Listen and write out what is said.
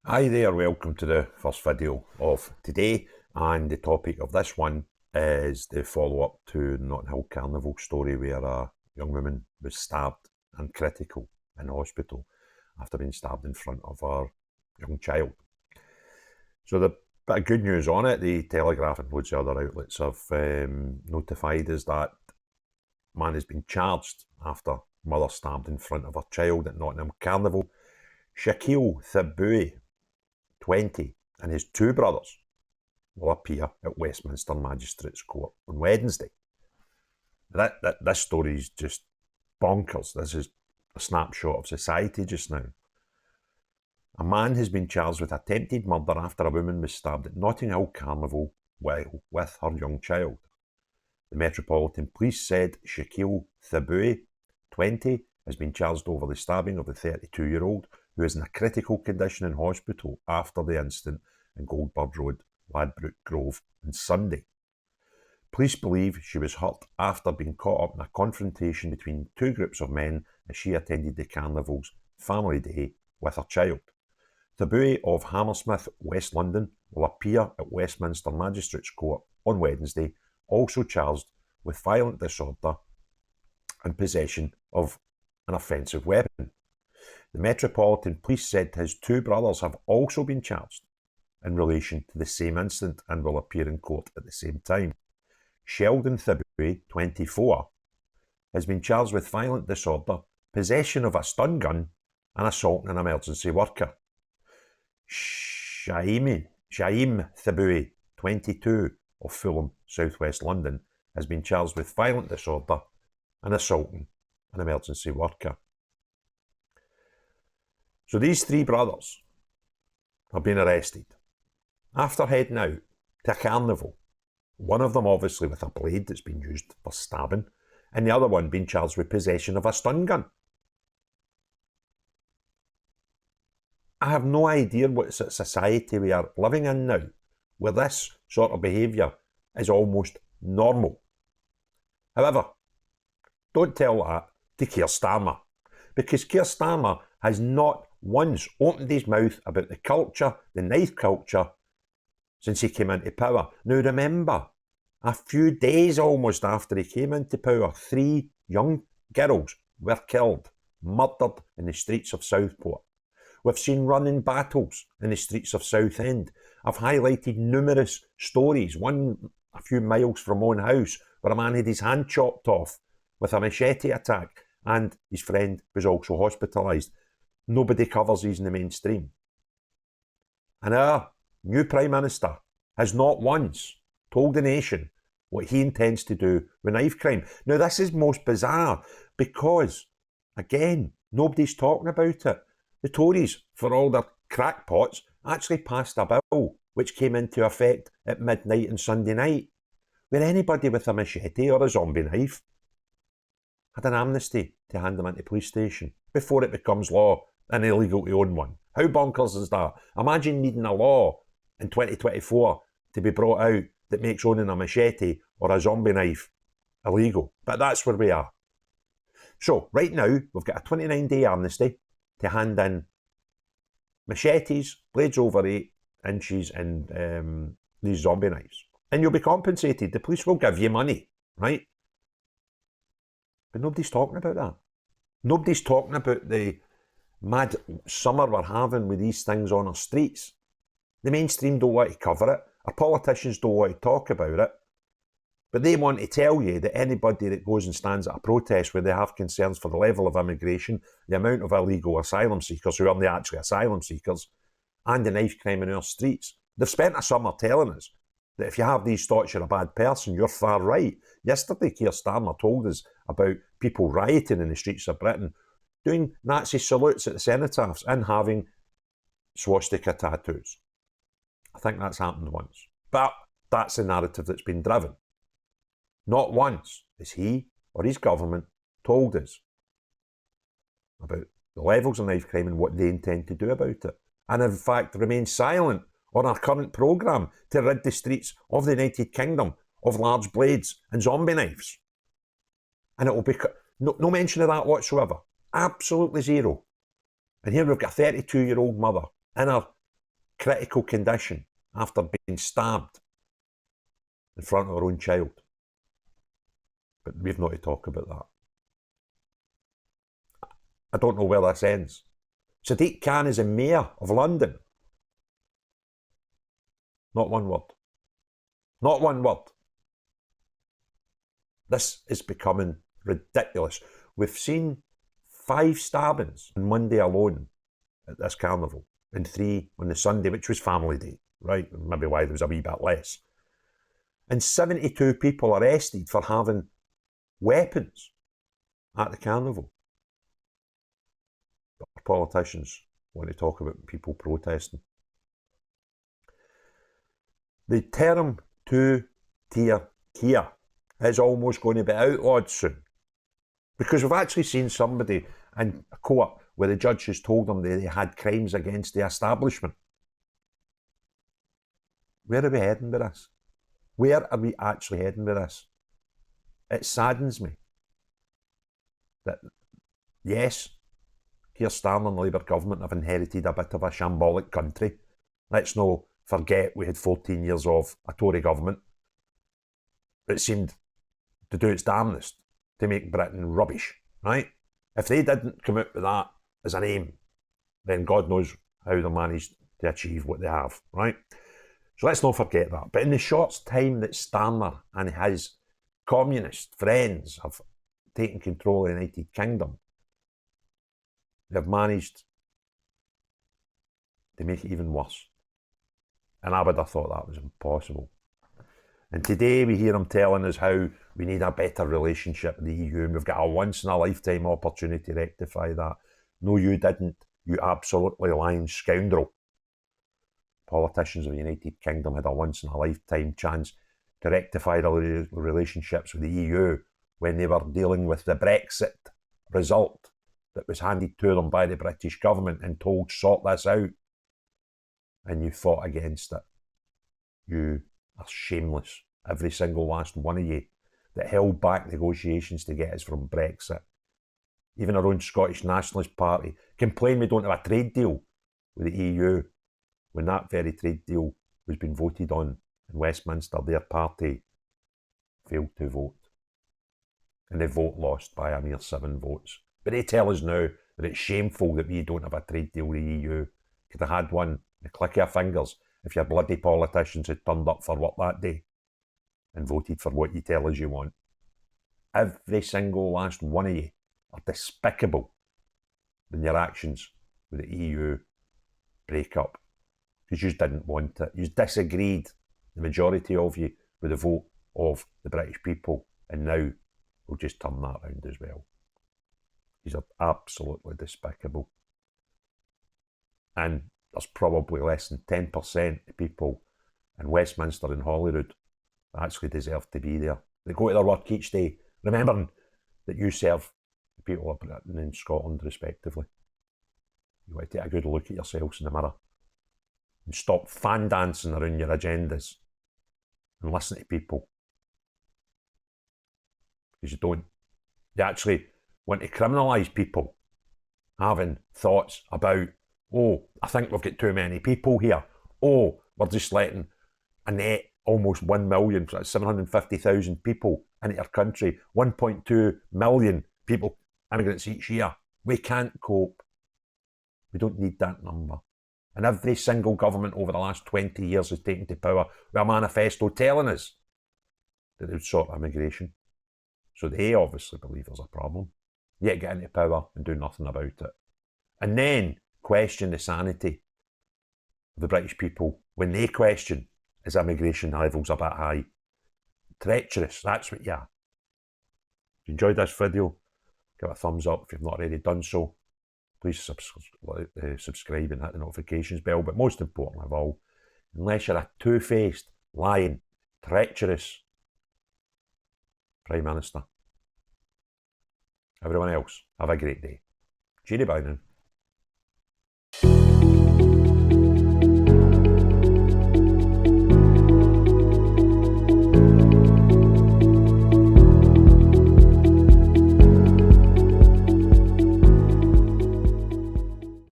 Hi there, welcome to the first video of today, and the topic of this one is the follow-up to the Notting Hill Carnival story where a young woman was stabbed and critical in hospital after being stabbed in front of her young child. So the bit of good news on it, the Telegraph and loads of other outlets have notified us that man has been charged after mother stabbed in front of her child at Nottingham Carnival. Shakiel Thibou, 20, and his two brothers will appear at Westminster Magistrates Court on Wednesday. This story is just bonkers. This is a snapshot of society just now. A man has been charged with attempted murder after a woman was stabbed at Notting Hill Carnival with her young child. The Metropolitan Police said Shakiel Thibou, 20, has been charged over the stabbing of the 32-year-old who is in a critical condition in hospital after the incident in Golborne Road, Ladbroke Grove, on Sunday. Police believe she was hurt after being caught up in a confrontation between two groups of men as she attended the carnival's family day with her child. Thibou of Hammersmith, West London, will appear at Westminster Magistrates Court on Wednesday, also charged with violent disorder and possession of an offensive weapon. The Metropolitan Police said his two brothers have also been charged in relation to the same incident and will appear in court at the same time. Sheldon Thibou, 24, has been charged with violent disorder, possession of a stun gun, and assaulting an emergency worker. Shaim Thibou, 22, of Fulham, South West London, has been charged with violent disorder and assaulting an emergency worker. So these three brothers have been arrested after heading out to a carnival. One of them obviously with a blade that's been used for stabbing, and the other one being charged with possession of a stun gun. I have no idea what society we are living in now, where this sort of behaviour is almost normal. However, don't tell that to Keir Starmer, because Keir Starmer has not once opened his mouth about the culture, the knife culture, since he came into power. Now remember, a few days almost after he came into power, 3 young girls were killed, murdered in the streets of Southport. We've seen running battles in the streets of Southend. I've highlighted numerous stories, one a few miles from my own house, where a man had his hand chopped off with a machete attack, and his friend was also hospitalised. Nobody covers these in the mainstream. And our new Prime Minister has not once told the nation what he intends to do with knife crime. Now, this is most bizarre because, again, nobody's talking about it. The Tories, for all their crackpots, actually passed a bill which came into effect at midnight on Sunday night, where anybody with a machete or a zombie knife had an amnesty to hand them into police station before it becomes law and illegal to own one. How bonkers is that? Imagine needing a law in 2024 to be brought out that makes owning a machete or a zombie knife illegal. But that's where we are. So, right now, we've got a 29-day amnesty to hand in machetes, blades over 8 inches, and these zombie knives. And you'll be compensated. The police will give you money, right? But nobody's talking about that. Nobody's talking about the mad summer we're having with these things on our streets. The mainstream don't want to cover it. Our politicians don't want to talk about it. But they want to tell you that anybody that goes and stands at a protest where they have concerns for the level of immigration, the amount of illegal asylum seekers who aren't actually asylum seekers, and the knife crime in our streets, they've spent a summer telling us that if you have these thoughts, you're a bad person, you're far right. Yesterday, Keir Starmer told us about people rioting in the streets of Britain, doing Nazi salutes at the cenotaphs and having swastika tattoos. I think that's happened once. But that's the narrative that's been driven. Not once has he or his government told us about the levels of knife crime and what they intend to do about it. And in fact, remain silent on our current programme to rid the streets of the United Kingdom of large blades and zombie knives. And it will be no mention of that whatsoever. Absolutely zero. And here we've got a 32-year-old mother in her critical condition after being stabbed in front of her own child. But we've not to talk about that. I don't know where this ends. Sadiq Khan is a mayor of London. Not one word. Not one word. This is becoming ridiculous. We've seen 5 stabbings on Monday alone at this carnival, and 3 on the Sunday, which was family day, right? Maybe why there was a wee bit less. And 72 people arrested for having weapons at the carnival. But our politicians want to talk about people protesting. The term two-tier Kia is almost going to be outlawed soon. Because we've actually seen somebody in a court where the judge has told them they had crimes against the establishment. Where are we heading with this? Where are we actually heading with this? It saddens me that, yes, Keir Starmer and the Labour government have inherited a bit of a shambolic country. Let's not forget we had 14 years of a Tory government that seemed to do its damnedest to make Britain rubbish, right? If they didn't come out with that as an aim, then God knows how they managed to achieve what they have, right? So let's not forget that. But in the short time that Starmer and his communist friends have taken control of the United Kingdom, they've managed to make it even worse. And I would have thought that was impossible. And today we hear him telling us how we need a better relationship with the EU and we've got a once-in-a-lifetime opportunity to rectify that. No, you didn't, you absolutely lying scoundrel. Politicians of the United Kingdom had a once-in-a-lifetime chance to rectify their relationships with the EU when they were dealing with the Brexit result that was handed to them by the British government and told, sort this out. And you fought against it. You are shameless. Every single last one of you that held back negotiations to get us from Brexit. Even our own Scottish Nationalist Party complain we don't have a trade deal with the EU when that very trade deal was being voted on in Westminster. Their party failed to vote. And the vote lost by a mere 7 votes. But they tell us now that it's shameful that we don't have a trade deal with the EU. Could have had one in the click of your fingers if your bloody politicians had turned up for work that day and voted for what you tell us you want. Every single last one of you are despicable in your actions with the EU breakup. Because you didn't want it. You disagreed, the majority of you, with the vote of the British people. And now we'll just turn that around as well. These are absolutely despicable. And there's probably less than 10% of people in Westminster and Holyrood that actually deserve to be there. They go to their work each day, remembering that you serve the people of Britain and Scotland respectively. You want to take a good look at yourselves in the mirror and stop fan dancing around your agendas and listen to people. Because you don't. You actually want to criminalise people having thoughts about, oh, I think we've got too many people here. Oh, we're just letting a net almost 1 million, 750,000 people into our country, 1.2 million people, immigrants each year. We can't cope. We don't need that number. And every single government over the last 20 years has taken to power with a manifesto telling us that they would sort immigration. So they obviously believe there's a problem. Yet get into power and do nothing about it. And then question the sanity of the British people when they question is immigration levels a bit high. Treacherous, that's what you are. If you enjoyed this video, give it a thumbs up if you've not already done so. Please subscribe and hit the notifications bell. But most important of all, unless you're a two-faced, lying, treacherous Prime Minister, everyone else, have a great day. Cheery bye now.